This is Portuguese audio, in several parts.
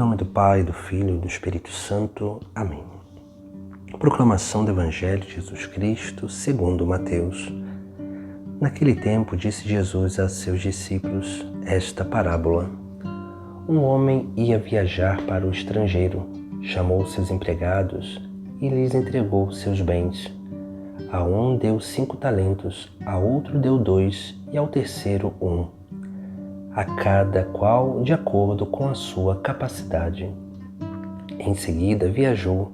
nome do Pai, do Filho e do Espírito Santo. Amém. Proclamação do Evangelho de Jesus Cristo segundo Mateus. Naquele tempo disse Jesus a seus discípulos esta parábola. Um homem ia viajar para o estrangeiro, chamou seus empregados e lhes entregou seus bens. A um deu 5 talentos, a outro deu 2 e ao terceiro 1, a cada qual de acordo com a sua capacidade. Em seguida viajou.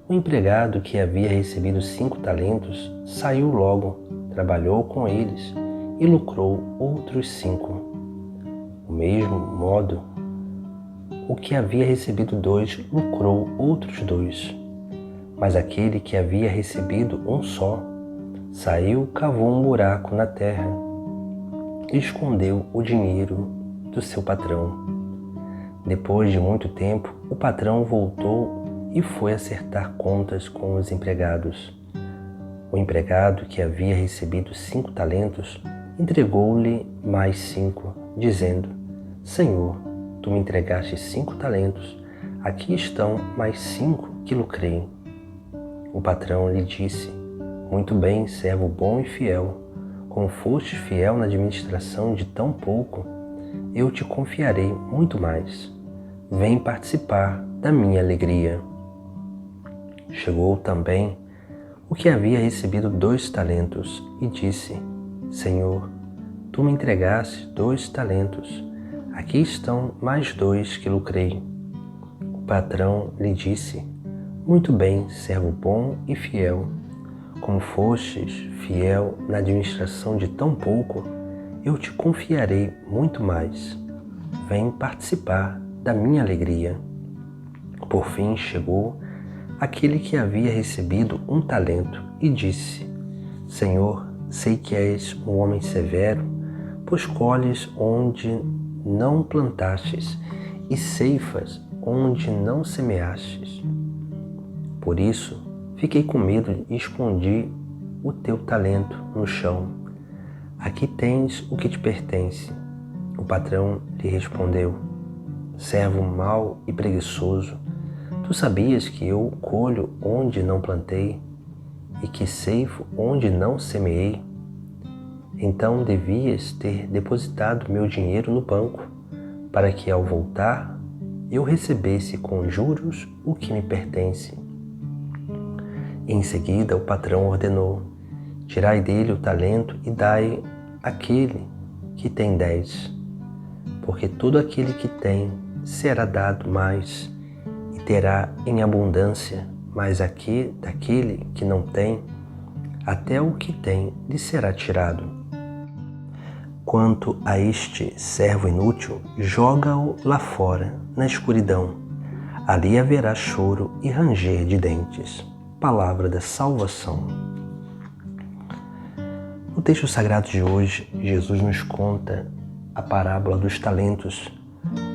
O empregado que havia recebido 5 talentos saiu logo, trabalhou com eles e lucrou outros 5. Do mesmo modo, o que havia recebido 2 lucrou outros 2. Mas aquele que havia recebido 1 só, saiu, cavou um buraco na terra e escondeu o dinheiro do seu patrão. Depois de muito tempo, o patrão voltou e foi acertar contas com os empregados. O empregado que havia recebido 5 talentos entregou-lhe mais 5, dizendo: Senhor, tu me entregaste 5 talentos, aqui estão mais 5 que lucrei. O patrão lhe disse: Muito bem, servo bom e fiel. Como foste fiel na administração de tão pouco, eu te confiarei muito mais. Vem participar da minha alegria. Chegou também o que havia recebido 2 talentos e disse: Senhor, tu me entregaste 2 talentos. Aqui estão mais 2 que lucrei. O patrão lhe disse: Muito bem, servo bom e fiel. Como fostes fiel na administração de tão pouco, eu te confiarei muito mais. Vem participar da minha alegria. Por fim chegou aquele que havia recebido 1 talento e disse: Senhor, sei que és um homem severo, pois colhes onde não plantastes e ceifas onde não semeastes. Por isso, fiquei com medo e escondi o teu talento no chão. Aqui tens o que te pertence. O patrão lhe respondeu: Servo mau e preguiçoso, tu sabias que eu colho onde não plantei e que ceifo onde não semeei? Então devias ter depositado meu dinheiro no banco, para que ao voltar eu recebesse com juros o que me pertence. Em seguida o patrão ordenou: Tirai dele o talento e dai àquele que tem 10, porque todo aquele que tem será dado mais e terá em abundância, mas daquele que não tem, até o que tem lhe será tirado. Quanto a este servo inútil, joga-o lá fora, na escuridão. Ali haverá choro e ranger de dentes. Palavra da salvação. No texto sagrado de hoje, Jesus nos conta a parábola dos talentos.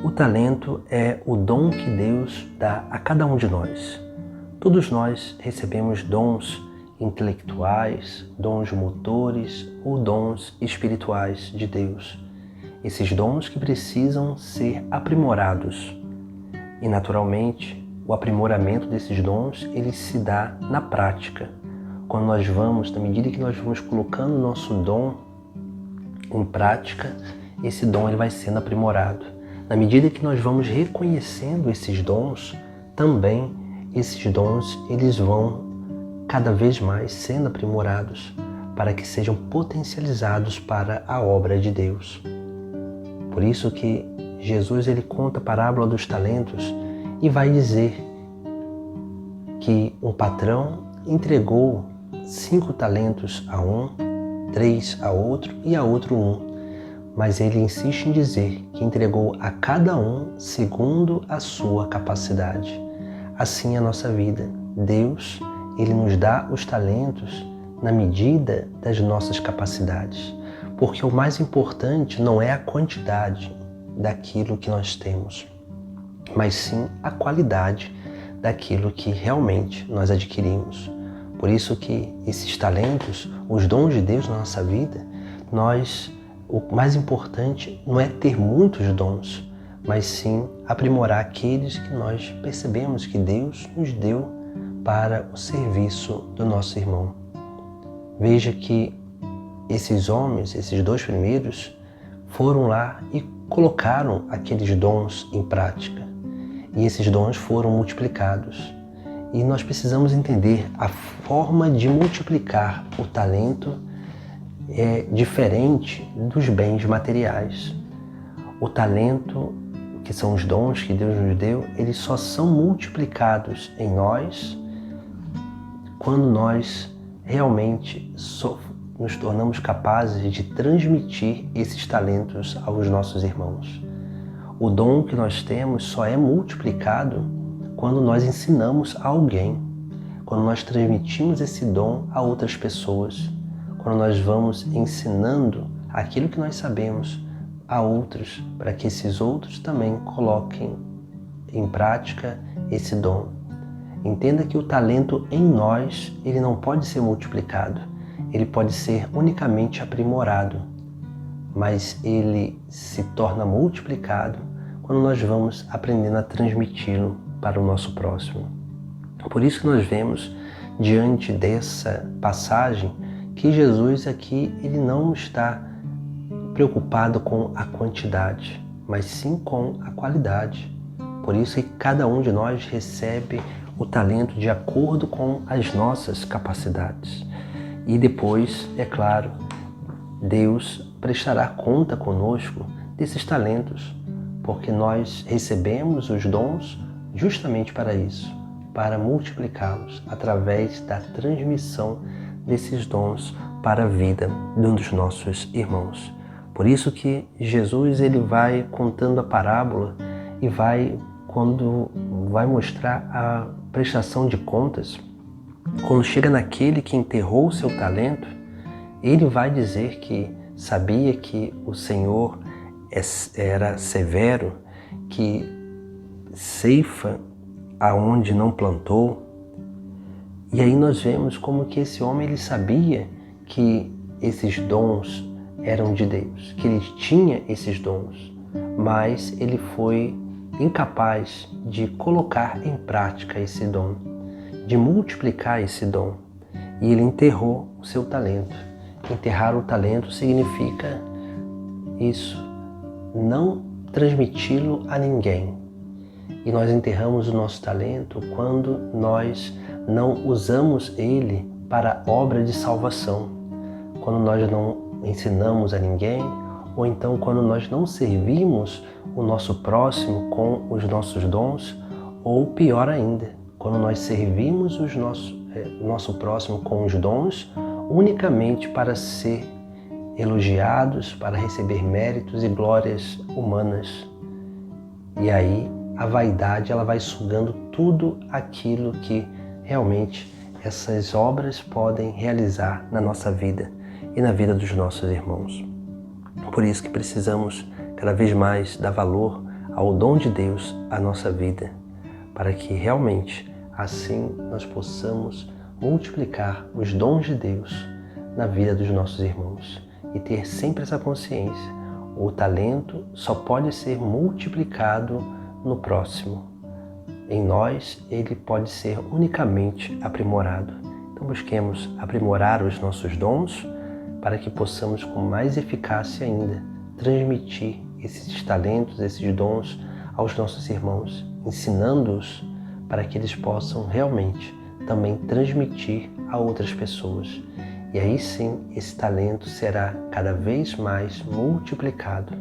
O talento é o dom que Deus dá a cada um de nós. Todos nós recebemos dons intelectuais, dons motores ou dons espirituais de Deus. Esses dons que precisam ser aprimorados. E naturalmente, o aprimoramento desses dons, ele se dá na prática. Quando nós vamos, na medida que nós vamos colocando o nosso dom em prática, esse dom ele vai sendo aprimorado. Na medida que nós vamos reconhecendo esses dons, também esses dons eles vão cada vez mais sendo aprimorados para que sejam potencializados para a obra de Deus. Por isso que Jesus ele conta a parábola dos talentos e vai dizer que um patrão entregou 5 talentos a um, 3 a outro e a outro 1. Mas ele insiste em dizer que entregou a cada um segundo a sua capacidade. Assim é a nossa vida. Deus, ele nos dá os talentos na medida das nossas capacidades. Porque o mais importante não é a quantidade daquilo que nós temos, mas sim a qualidade daquilo que realmente nós adquirimos. Por isso que esses talentos, os dons de Deus na nossa vida, o mais importante não é ter muitos dons, mas sim aprimorar aqueles que nós percebemos que Deus nos deu para o serviço do nosso irmão. Veja que esses homens, esses 2 primeiros, foram lá e colocaram aqueles dons em prática. E esses dons foram multiplicados. E nós precisamos entender a forma de multiplicar o talento é diferente dos bens materiais. O talento, que são os dons que Deus nos deu, eles só são multiplicados em nós quando nós realmente nos tornamos capazes de transmitir esses talentos aos nossos irmãos. O dom que nós temos só é multiplicado quando nós ensinamos a alguém, quando nós transmitimos esse dom a outras pessoas, quando nós vamos ensinando aquilo que nós sabemos a outros, para que esses outros também coloquem em prática esse dom. Entenda que o talento em nós, ele não pode ser multiplicado, ele pode ser unicamente aprimorado, mas ele se torna multiplicado quando nós vamos aprendendo a transmiti-lo para o nosso próximo. Por isso que nós vemos, diante dessa passagem, que Jesus aqui ele não está preocupado com a quantidade, mas sim com a qualidade. Por isso que cada um de nós recebe o talento de acordo com as nossas capacidades. E depois, é claro, Deus prestará conta conosco desses talentos, porque nós recebemos os dons justamente para isso, para multiplicá-los através da transmissão desses dons para a vida dos nossos irmãos. Por isso que Jesus ele vai contando a parábola e quando vai mostrar a prestação de contas, quando chega naquele que enterrou o seu talento, ele vai dizer que sabia que o Senhor era severo, que ceifa aonde não plantou. E aí nós vemos como que esse homem ele sabia que esses dons eram de Deus, que ele tinha esses dons, mas ele foi incapaz de colocar em prática esse dom, de multiplicar esse dom, e ele enterrou o seu talento. Enterrar o talento significa isso, não transmiti-lo a ninguém. E nós enterramos o nosso talento quando nós não usamos ele para a obra de salvação, quando nós não ensinamos a ninguém, ou então quando nós não servimos o nosso próximo com os nossos dons, ou pior ainda, quando nós servimos o nosso próximo com os dons unicamente para ser elogiados, para receber méritos e glórias humanas. E aí a vaidade ela vai sugando tudo aquilo que realmente essas obras podem realizar na nossa vida e na vida dos nossos irmãos. Por isso que precisamos cada vez mais dar valor ao dom de Deus à nossa vida, para que realmente assim nós possamos multiplicar os dons de Deus na vida dos nossos irmãos e ter sempre essa consciência: o talento só pode ser multiplicado no próximo. Em nós, ele pode ser unicamente aprimorado. Então busquemos aprimorar os nossos dons para que possamos com mais eficácia ainda transmitir esses talentos, esses dons aos nossos irmãos, ensinando-os para que eles possam realmente também transmitir a outras pessoas. E aí sim, esse talento será cada vez mais multiplicado.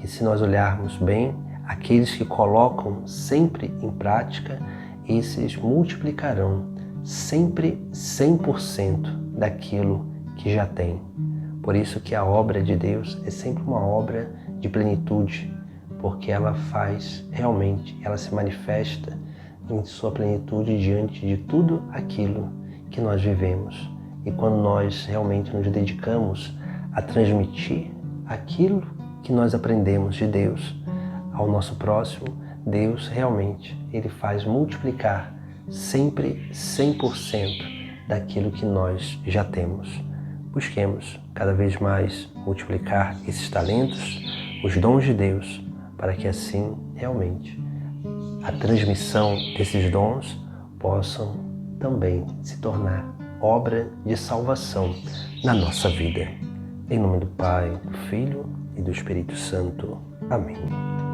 E se nós olharmos bem, aqueles que colocam sempre em prática, esses multiplicarão sempre 100% daquilo que já tem. Por isso que a obra de Deus é sempre uma obra de plenitude, porque ela faz realmente, ela se manifesta em sua plenitude diante de tudo aquilo que nós vivemos. E quando nós realmente nos dedicamos a transmitir aquilo que nós aprendemos de Deus ao nosso próximo, Deus realmente ele faz multiplicar sempre 100% daquilo que nós já temos. Busquemos cada vez mais multiplicar esses talentos os dons de Deus, para que assim, realmente, a transmissão desses dons possam também se tornar obra de salvação na nossa vida. Em nome do Pai, do Filho e do Espírito Santo. Amém.